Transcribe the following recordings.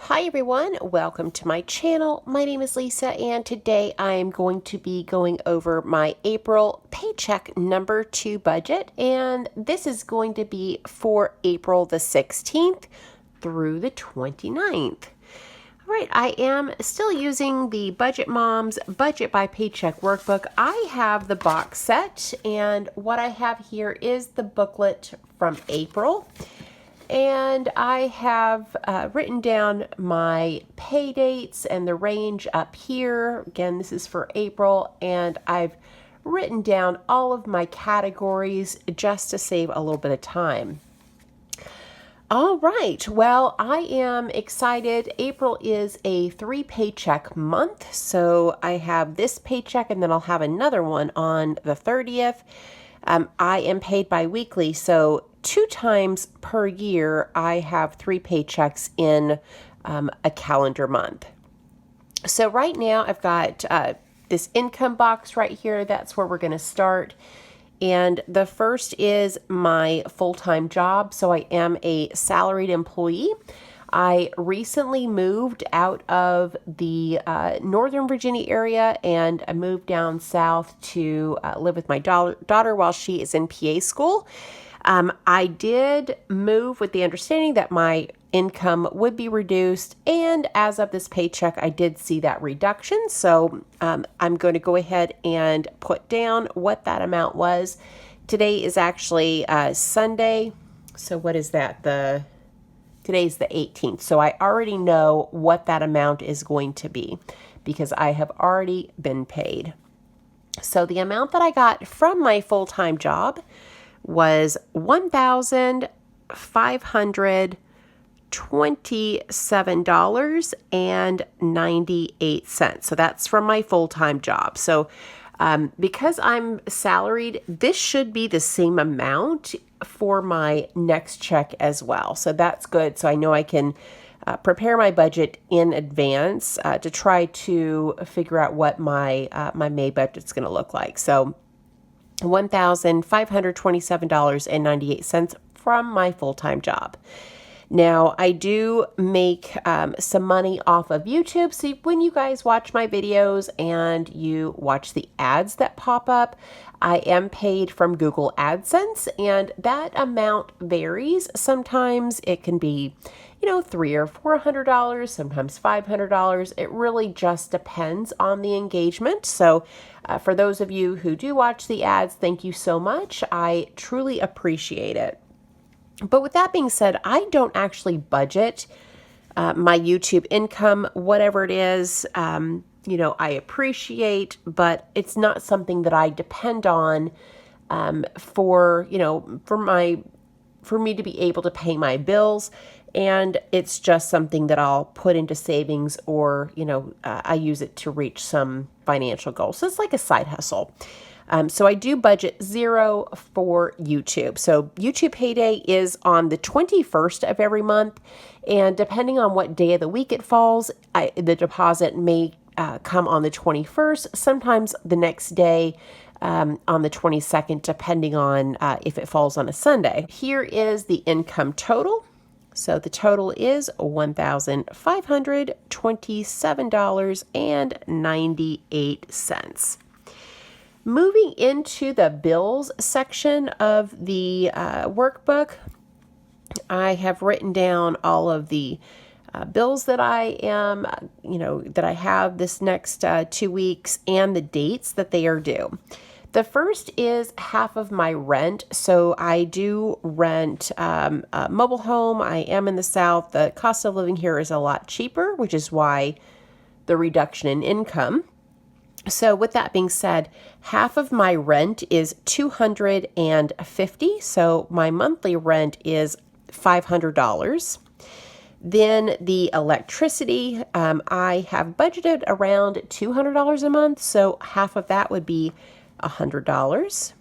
Hi everyone, welcome to my channel. My name is Lisa and today I am going to be going over my April paycheck number 2 budget, and this is going to be for April the 16th through the 29th. All right, I am still using the Budget Moms Budget by Paycheck workbook. I have the box set, and what I have here is the booklet from April. And I have written down my pay dates and the range up here. Again, this is for April, and I've written down all of my categories just to save a little bit of time. All right, well, I am excited. April is a 3 paycheck month, so I have this paycheck and then I'll have another one on the 30th. I am paid bi-weekly, so 2 times per year I have 3 paychecks in a calendar month. So right now I've got this income box right here. That's where we're going to start. And the first is my full-time job. So I am a salaried employee. I recently moved out of the Northern Virginia area, and I moved down south to live with my daughter while she is in PA school. I did move with the understanding that my income would be reduced, and as of this paycheck, I did see that reduction. So I'm going to go ahead and put down what that amount was. Today is actually Sunday. So what is that? Today's the 18th, so I already know what that amount is going to be because I have already been paid. So the amount that I got from my full-time job was $1,527.98. So that's from my full-time job. So because I'm salaried, this should be the same amount for my next check as well. So that's good. So I know I can prepare my budget in advance to try to figure out what my May budget's going to look like. So $1,527.98 from my full-time job. Now, I do make some money off of YouTube. So when you guys watch my videos and you watch the ads that pop up, I am paid from Google AdSense, and that amount varies. Sometimes it can be, $300 or $400, sometimes $500. It really just depends on the engagement. So for those of you who do watch the ads, thank you so much. I truly appreciate it. But with that being said, I don't actually budget my YouTube income, whatever it is. I appreciate, but it's not something that I depend on for me to be able to pay my bills. And it's just something that I'll put into savings, or I use it to reach some financial goals. So it's like a side hustle. So I do budget $0 for YouTube. So YouTube payday is on the 21st of every month. And depending on what day of the week it falls, the deposit may come on the 21st, sometimes the next day on the 22nd, depending on if it falls on a Sunday. Here is the income total. So the total is $1,527.98. Moving into the bills section of the workbook, I have written down all of the bills that I have this next 2 weeks and the dates that they are due. The first is half of my rent. So I do rent a mobile home. I am in the South. The cost of living here is a lot cheaper, which is why the reduction in income. So with that being said, half of my rent is $250. So my monthly rent is $500. Then the electricity, I have budgeted around $200 a month. So half of that would be $100.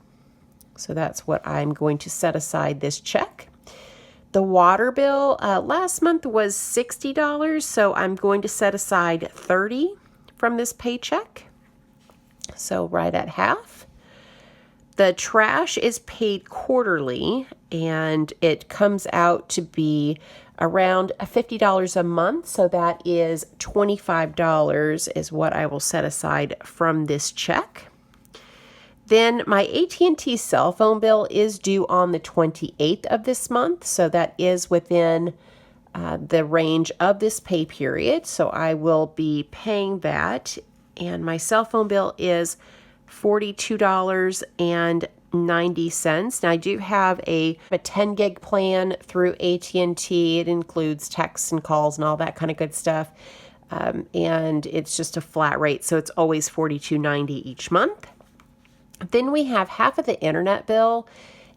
So that's what I'm going to set aside this check. The water bill last month was $60. So I'm going to set aside $30 from this paycheck. So right at half. The trash is paid quarterly, and it comes out to be around $50 a month. So that is $25 is what I will set aside from this check. Then my AT&T cell phone bill is due on the 28th of this month. So that is within the range of this pay period. So I will be paying that. And my cell phone bill is $42.90. Now I do have a 10 gig plan through AT&T. It includes texts and calls and all that kind of good stuff. And it's just a flat rate, so it's always $42.90 each month. Then we have half of the internet bill,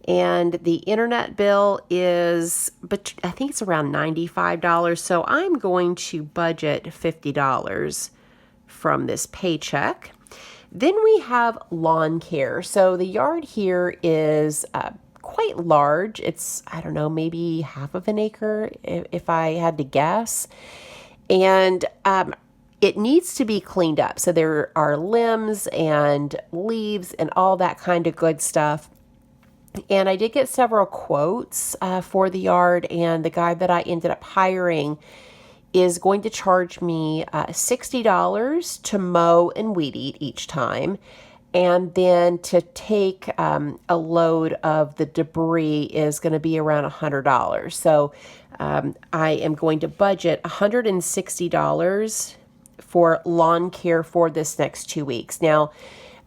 and the internet bill is, but I think it's around $95. So I'm going to budget $50 from this paycheck. Then we have lawn care. So the yard here is quite large. It's, I don't know, maybe half of an acre if I had to guess. And it needs to be cleaned up. So there are limbs and leaves and all that kind of good stuff. And I did get several quotes for the yard, and the guy that I ended up hiring is going to charge me $60 to mow and weed eat each time. And then to take a load of the debris is going to be around $100. So I am going to budget $160 for lawn care for this next 2 weeks. Now,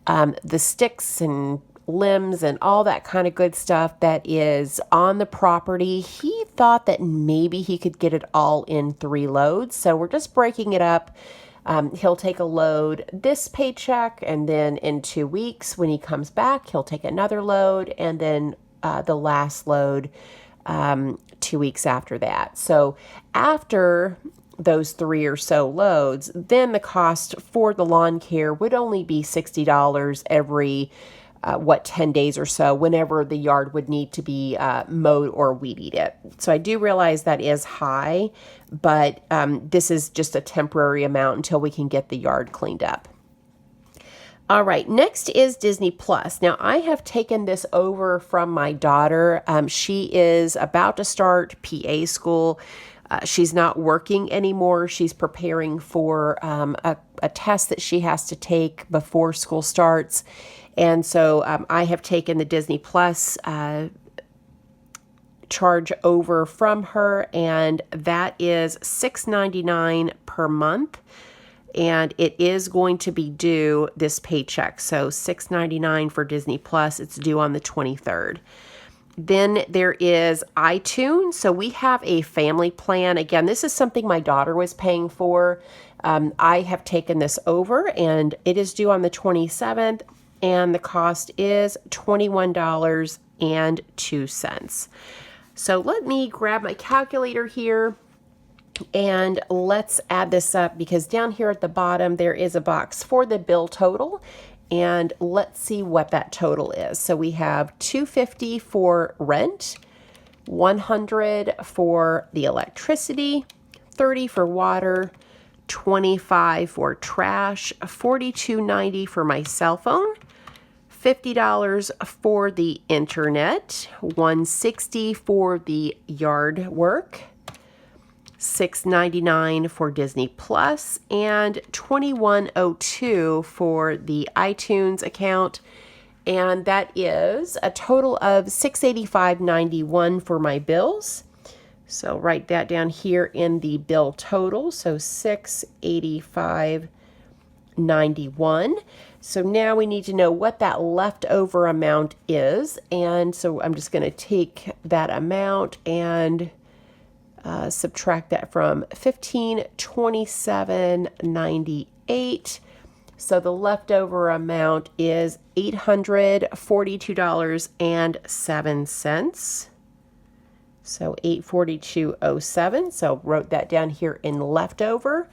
the sticks and limbs and all that kind of good stuff that is on the property, he thought that maybe he could get it all in 3 loads. So we're just breaking it up. He'll take a load this paycheck, and then in 2 weeks when he comes back, he'll take another load, and then the last load 2 weeks after that. So after those 3 or so loads, then the cost for the lawn care would only be $60 every 10 days or so, whenever the yard would need to be mowed or weed eated. So I do realize that is high, but this is just a temporary amount until we can get the yard cleaned up. All right, next is Disney Plus. Now, I have taken this over from my daughter. She is about to start PA school. She's not working anymore. She's preparing for a test that she has to take before school starts. And so I have taken the Disney Plus charge over from her, and that is $6.99 per month. And it is going to be due this paycheck. So $6.99 for Disney Plus. It's due on the 23rd. Then there is iTunes. So we have a family plan. Again, this is something my daughter was paying for. I have taken this over, and it is due on the 27th. And the cost is $21.02. So let me grab my calculator here, and let's add this up, because down here at the bottom there is a box for the bill total, and let's see what that total is. So we have $250 for rent, $100 for the electricity, $30 for water, $25 for trash, $42.90 for my cell phone, $50 for the internet, $160 for the yard work, $6.99 for Disney Plus, and $21.02 for the iTunes account. And that is a total of $685.91 for my bills. So write that down here in the bill total. So $685.91. So now we need to know what that leftover amount is. And so I'm just going to take that amount and subtract that from $1,527.98. So the leftover amount is $842.07. So $842.07. So wrote that down here in leftover.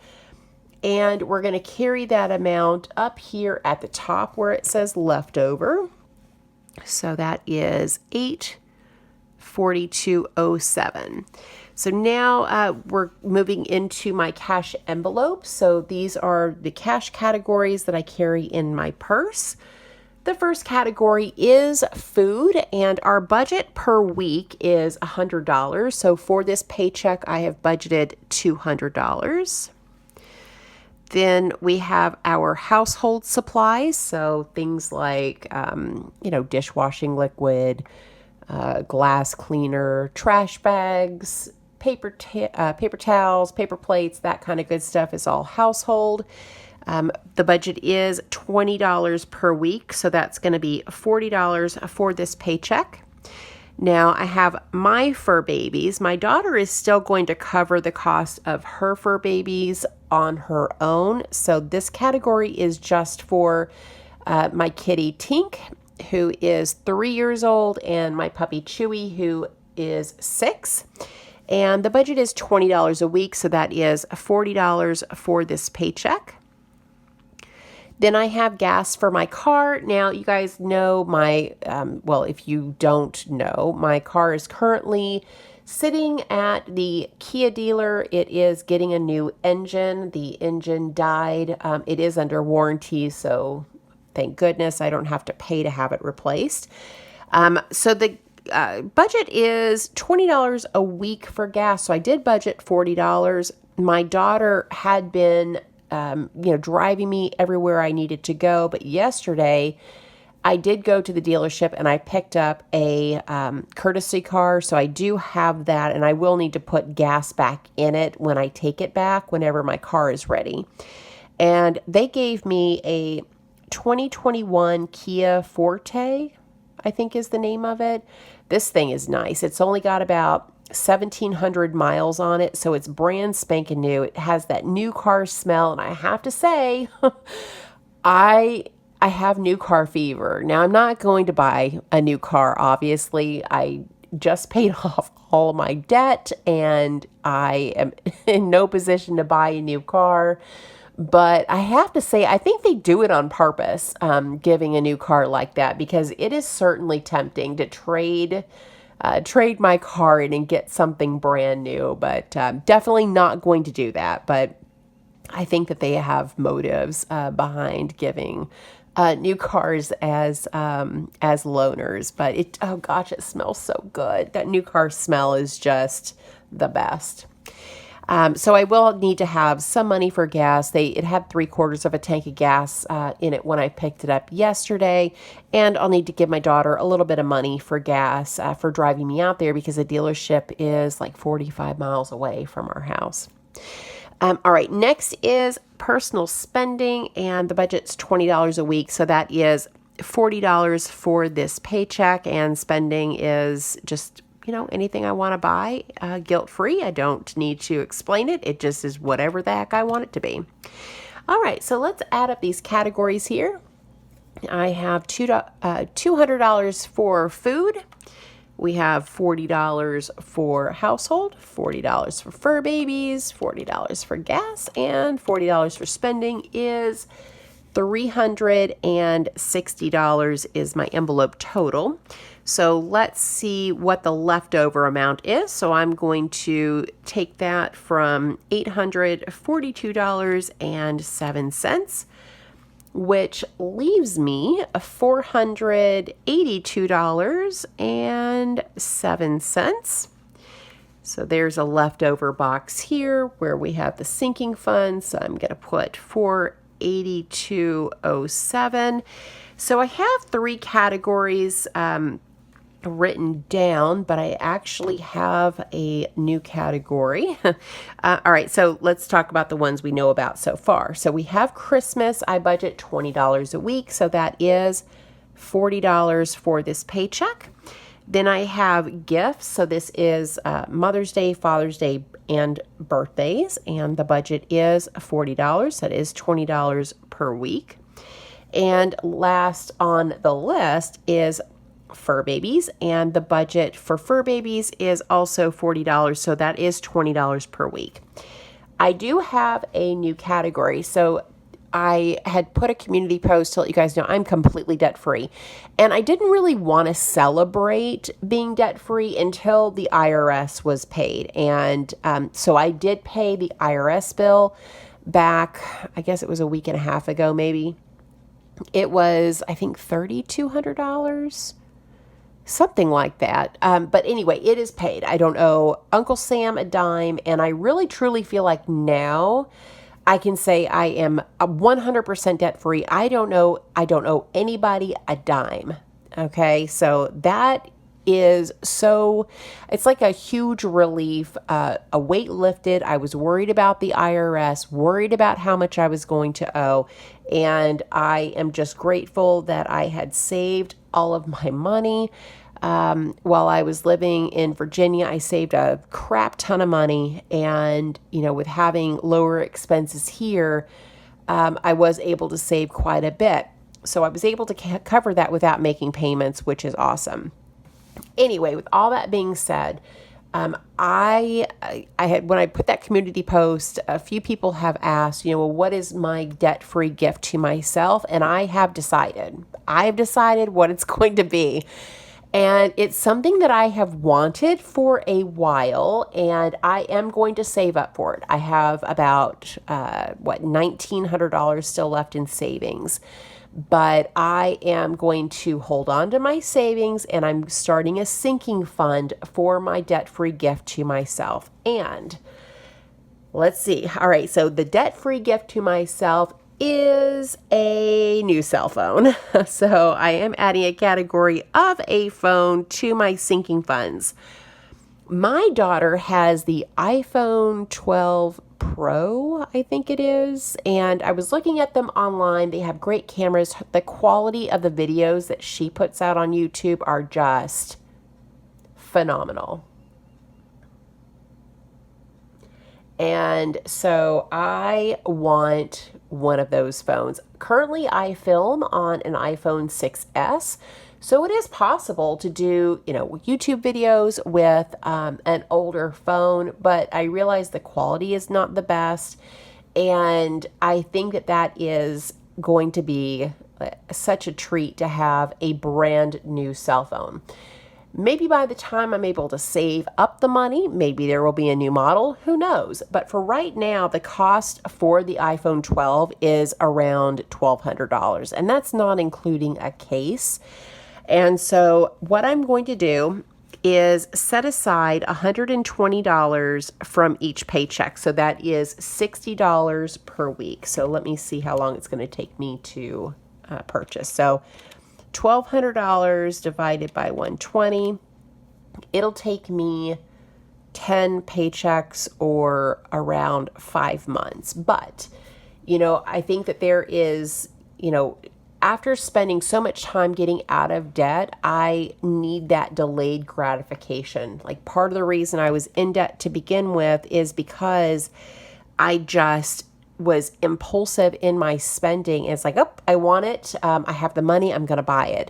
And we're going to carry that amount up here at the top where it says leftover. So that is $842.07. So now we're moving into my cash envelopes. So these are the cash categories that I carry in my purse. The first category is food, and our budget per week is $100. So for this paycheck, I have budgeted $200. Then we have our household supplies, so things like, dishwashing liquid, glass cleaner, trash bags, paper towels, paper plates, that kind of good stuff is all household. The budget is $20 per week, so that's going to be $40 for this paycheck. Now, I have my fur babies. My daughter is still going to cover the cost of her fur babies on her own. So this category is just for my kitty Tink, who is 3 years old, and my puppy Chewy, who is 6. And the budget is $20 a week, so that is $40 for this paycheck. Then I have gas for my car. Now, you guys know if you don't know, my car is currently sitting at the Kia dealer. It is getting a new engine. The engine died. It is under warranty, so thank goodness I don't have to pay to have it replaced. So the budget is $20 a week for gas. So I did budget $40. My daughter had been driving me everywhere I needed to go. But yesterday, I did go to the dealership and I picked up a courtesy car. So I do have that, and I will need to put gas back in it when I take it back, whenever my car is ready. And they gave me a 2021 Kia Forte, I think is the name of it. This thing is nice. It's only got about 1,700 miles on it, so it's brand spanking new. It has that new car smell, and I have to say, I have new car fever. Now, I'm not going to buy a new car, obviously. I just paid off all of my debt, and I am in no position to buy a new car. But I have to say, I think they do it on purpose, giving a new car like that, because it is certainly tempting to trade my car in and get something brand new, but definitely not going to do that. But I think that they have motives behind giving new cars as loaners. But it smells so good. That new car smell is just the best. So I will need to have some money for gas. It had 3/4 of a tank of gas in it when I picked it up yesterday. And I'll need to give my daughter a little bit of money for gas for driving me out there, because the dealership is like 45 miles away from our house. All right, next is personal spending, and the budget's $20 a week. So that is $40 for this paycheck, and spending is just anything I want to buy, guilt-free. I don't need to explain it. It just is whatever the heck I want it to be. All right, so let's add up these categories here. I have $200 for food. We have $40 for household, $40 for fur babies, $40 for gas, and $40 for spending is $360 is my envelope total. So let's see what the leftover amount is. So I'm going to take that from $842.07, which leaves me $482.07. So there's a leftover box here where we have the sinking fund. So I'm going to put $482.07. So I have 3 categories written down, but I actually have a new category. All right, so let's talk about the ones we know about so far. So we have Christmas. I budget $20 a week, so that is $40 for this paycheck. Then I have gifts. So this is Mother's Day, Father's Day, and birthdays, and the budget is $40. That is $20 per week. And last on the list is fur babies, and the budget for fur babies is also $40, so that is $20 per week. I do have a new category. So I had put a community post to let you guys know I'm completely debt-free, and I didn't really want to celebrate being debt-free until the IRS was paid. And so I did pay the IRS bill back, I guess it was a week and a half ago maybe. It was, I think, $3,200, something like that. But anyway, it is paid. I don't owe Uncle Sam a dime. And I really, truly feel like now I can say I am 100% debt free. I don't owe anybody a dime. Okay. So that is so, it's like a huge relief, a weight lifted. I was worried about the IRS, worried about how much I was going to owe. And I am just grateful that I had saved all of my money. While I was living in Virginia, I saved a crap ton of money. And, with having lower expenses here, I was able to save quite a bit. So I was able to cover that without making payments, which is awesome. Anyway, with all that being said, I had, when I put that community post, a few people have asked, well, what is my debt-free gift to myself? And I have decided what it's going to be. And it's something that I have wanted for a while, and I am going to save up for it. I have about, $1,900 still left in savings. But I am going to hold on to my savings, and I'm starting a sinking fund for my debt-free gift to myself. And let's see. All right, so the debt-free gift to myself is a new cell phone. So I am adding a category of a phone to my sinking funds. My daughter has the iPhone 12 Pro, I think it is, and I was looking at them online. They have great cameras. The quality of the videos that she puts out on YouTube are just phenomenal. And so I want one of those phones. Currently, I film on an iPhone 6S. So it is possible to do, YouTube videos with an older phone, but I realize the quality is not the best. And I think that is going to be such a treat to have a brand new cell phone. Maybe by the time I'm able to save up the money, maybe there will be a new model. Who knows? But for right now, the cost for the iPhone 12 is around $1,200. And that's not including a case. And so what I'm going to do is set aside $120 from each paycheck. So that is $60 per week. So let me see how long it's going to take me to purchase. So $1,200 divided by 120. It'll take me 10 paychecks or around 5 months. But, I think that there is, after spending so much time getting out of debt, I need that delayed gratification. Like, part of the reason I was in debt to begin with is because I just was impulsive in my spending. It's like, oh, I want it. I have the money. I'm going to buy it.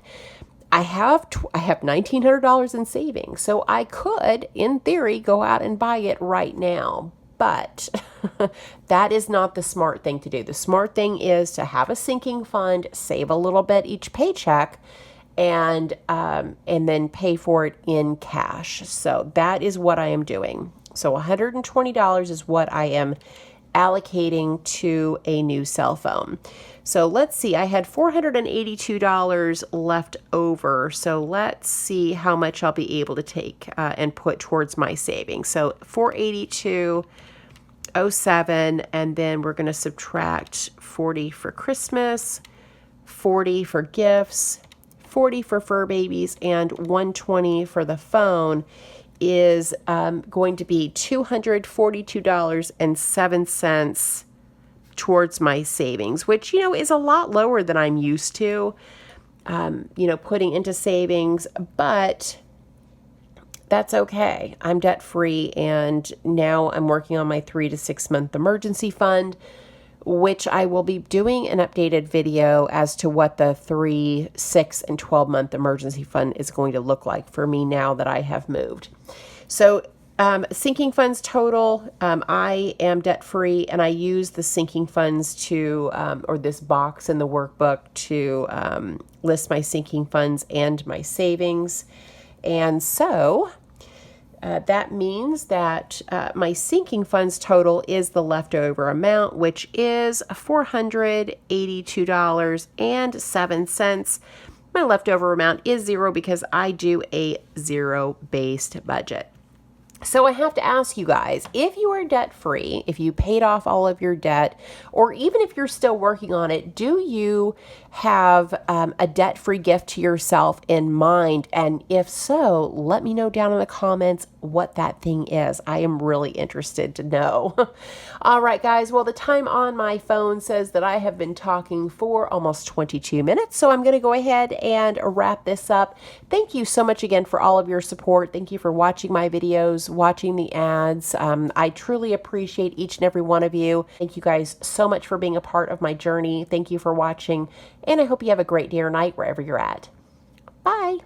I have $1,900 in savings. So I could, in theory, go out and buy it right now. But that is not the smart thing to do. The smart thing is to have a sinking fund, save a little bit each paycheck, and then pay for it in cash. So that is what I am doing. So $120 is what I am allocating to a new cell phone. So let's see, I had $482 left over. So let's see how much I'll be able to take and put towards my savings. So $482.07, and then we're going to subtract 40 for Christmas, 40 for gifts, 40 for fur babies, and 120 for the phone is going to be $242.07 towards my savings, which, is a lot lower than I'm used to, putting into savings, but that's okay. I'm debt free, and now I'm working on my 3 to 6 month emergency fund, which I will be doing an updated video as to what the 3, 6, and 12 month emergency fund is going to look like for me now that I have moved. So sinking funds total, I am debt free, and I use the sinking funds to, or this box in the workbook to list my sinking funds and my savings. And so That means that my sinking funds total is the leftover amount, which is $482.07. My leftover amount is zero because I do a zero-based budget. So I have to ask you guys, if you are debt-free, if you paid off all of your debt, or even if you're still working on it, do you have a debt-free gift to yourself in mind? And if so, let me know down in the comments what that thing is. I am really interested to know. All right, guys. Well, the time on my phone says that I have been talking for almost 22 minutes, so I'm going to go ahead and wrap this up. Thank you so much again for all of your support. Thank you for watching my videos, watching the ads. I truly appreciate each and every one of you. Thank you guys so much for being a part of my journey. Thank you for watching, and I hope you have a great day or night wherever you're at. Bye.